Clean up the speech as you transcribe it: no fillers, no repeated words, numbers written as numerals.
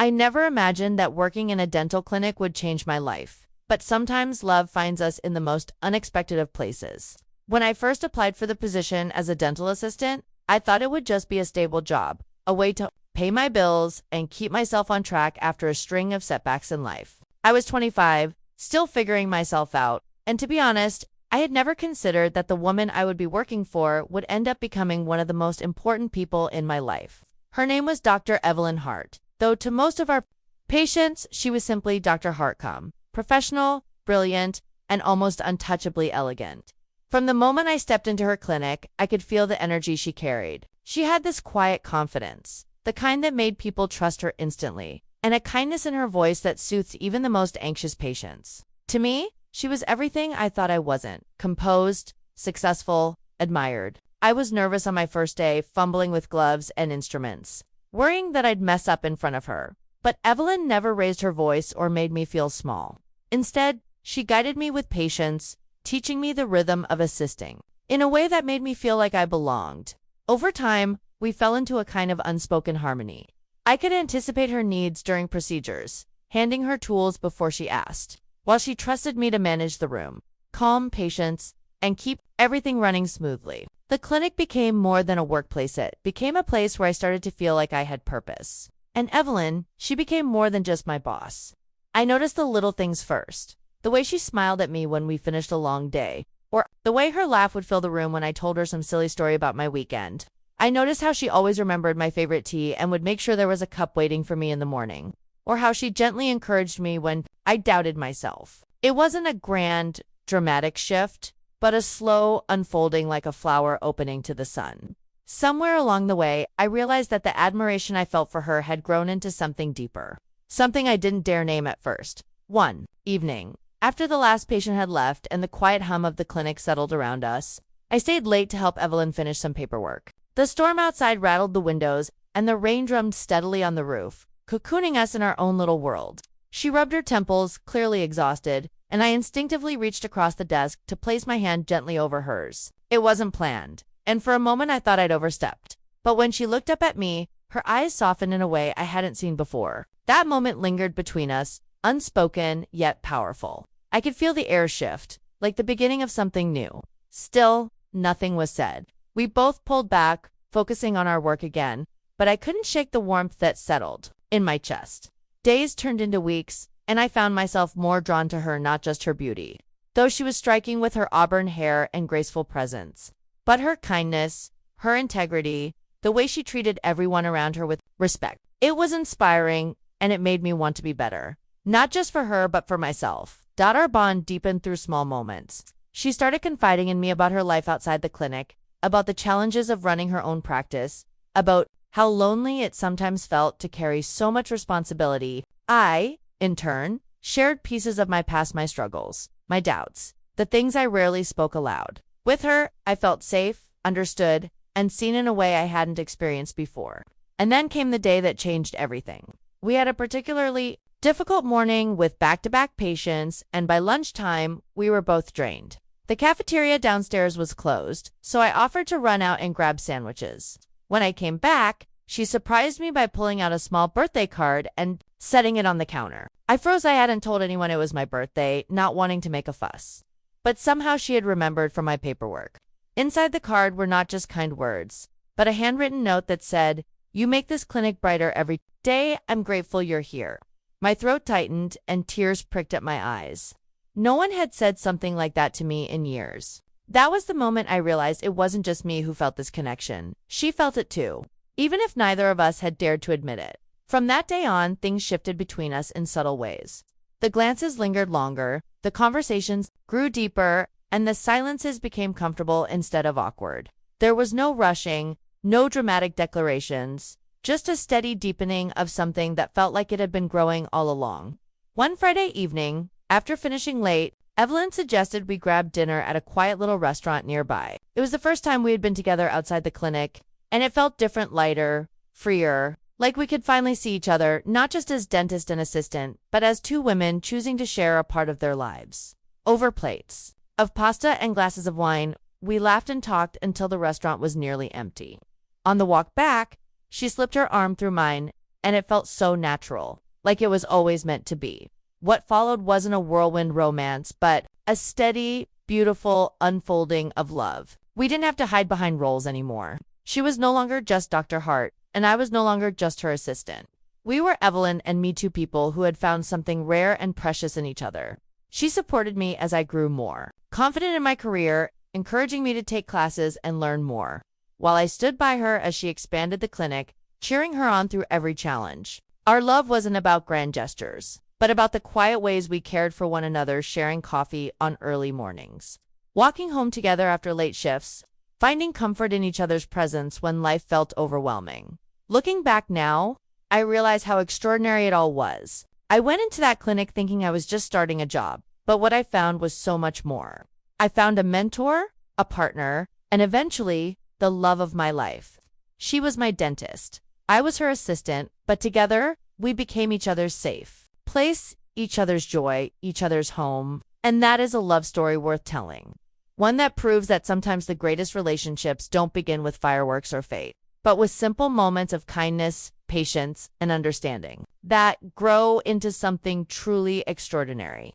I never imagined that working in a dental clinic would change my life. But sometimes love finds us in the most unexpected of places. When I first applied for the position as a dental assistant, I thought it would just be a stable job, a way to pay my bills and keep myself on track after a string of setbacks in life. I was 25, still figuring myself out, and to be honest, I had never considered that the woman I would be working for would end up becoming one of the most important people in my life. Her name was Dr. Evelyn Hart, though to most of our patients, she was simply Dr. Hartcomb, professional, brilliant, and almost untouchably elegant. From the moment I stepped into her clinic, I could feel the energy she carried. She had this quiet confidence, the kind that made people trust her instantly, and a kindness in her voice that soothed even the most anxious patients. To me, she was everything I thought I wasn't: composed, successful, admired. I was nervous on my first day, fumbling with gloves and instruments, worrying that I'd mess up in front of her. But Evelyn never raised her voice or made me feel small. Instead, she guided me with patience, teaching me the rhythm of assisting, in a way that made me feel like I belonged. Over time, we fell into a kind of unspoken harmony. I could anticipate her needs during procedures, handing her tools before she asked, while she trusted me to manage the room, calm patients, and keep everything running smoothly. The clinic became more than a workplace. It became a place where I started to feel like I had purpose. And Evelyn, she became more than just my boss. I noticed the little things first. The way she smiled at me when we finished a long day, or the way her laugh would fill the room when I told her some silly story about my weekend. I noticed how she always remembered my favorite tea and would make sure there was a cup waiting for me in the morning, or how she gently encouraged me when I doubted myself. It wasn't a grand, dramatic shift, but a slow unfolding like a flower opening to the sun. Somewhere along the way, I realized that the admiration I felt for her had grown into something deeper, something I didn't dare name at first. One evening, after the last patient had left and the quiet hum of the clinic settled around us, I stayed late to help Evelyn finish some paperwork. The storm outside rattled the windows, and the rain drummed steadily on the roof, cocooning us in our own little world. She rubbed her temples, clearly exhausted, and I instinctively reached across the desk to place my hand gently over hers. It wasn't planned, and for a moment I thought I'd overstepped. But when she looked up at me, her eyes softened in a way I hadn't seen before. That moment lingered between us, unspoken yet powerful. I could feel the air shift, like the beginning of something new. Still, nothing was said. We both pulled back, focusing on our work again, but I couldn't shake the warmth that settled in my chest. Days turned into weeks, and I found myself more drawn to her, not just her beauty, though she was striking with her auburn hair and graceful presence, but her kindness, her integrity, the way she treated everyone around her with respect. It was inspiring, and it made me want to be better, not just for her, but for myself. Our bond deepened through small moments. She started confiding in me about her life outside the clinic, about the challenges of running her own practice, about how lonely it sometimes felt to carry so much responsibility. I, in turn, shared pieces of my past, my struggles, my doubts, the things I rarely spoke aloud. With her, I felt safe, understood, and seen in a way I hadn't experienced before. And then came the day that changed everything. We had a particularly difficult morning with back-to-back patients, and by lunchtime, we were both drained. The cafeteria downstairs was closed, so I offered to run out and grab sandwiches. When I came back, she surprised me by pulling out a small birthday card and setting it on the counter. I froze. I hadn't told anyone it was my birthday, not wanting to make a fuss. But somehow she had remembered from my paperwork. Inside the card were not just kind words, but a handwritten note that said, "You make this clinic brighter every day. I'm grateful you're here." My throat tightened and tears pricked at my eyes. No one had said something like that to me in years. That was the moment I realized it wasn't just me who felt this connection. She felt it too, even if neither of us had dared to admit it. From that day on, things shifted between us in subtle ways. The glances lingered longer, the conversations grew deeper, and the silences became comfortable instead of awkward. There was no rushing, no dramatic declarations, just a steady deepening of something that felt like it had been growing all along. One Friday evening, after finishing late, Evelyn suggested we grab dinner at a quiet little restaurant nearby. It was the first time we had been together outside the clinic, and it felt different, lighter, freer, like we could finally see each other, not just as dentist and assistant, but as two women choosing to share a part of their lives. Over plates of pasta and glasses of wine, we laughed and talked until the restaurant was nearly empty. On the walk back, she slipped her arm through mine, and it felt so natural, like it was always meant to be. What followed wasn't a whirlwind romance, but a steady, beautiful unfolding of love. We didn't have to hide behind roles anymore. She was no longer just Dr. Hart, and I was no longer just her assistant. We were Evelyn and Me Too people who had found something rare and precious in each other. She supported me as I grew more confident in my career, encouraging me to take classes and learn more, while I stood by her as she expanded the clinic, cheering her on through every challenge. Our love wasn't about grand gestures, but about the quiet ways we cared for one another, sharing coffee on early mornings, walking home together after late shifts, finding comfort in each other's presence when life felt overwhelming. Looking back now, I realize how extraordinary it all was. I went into that clinic thinking I was just starting a job, but what I found was so much more. I found a mentor, a partner, and eventually, the love of my life. She was my dentist. I was her assistant, but together, we became each other's safe place, each other's joy, each other's home, and that is a love story worth telling. One that proves that sometimes the greatest relationships don't begin with fireworks or fate, but with simple moments of kindness, patience, and understanding that grow into something truly extraordinary.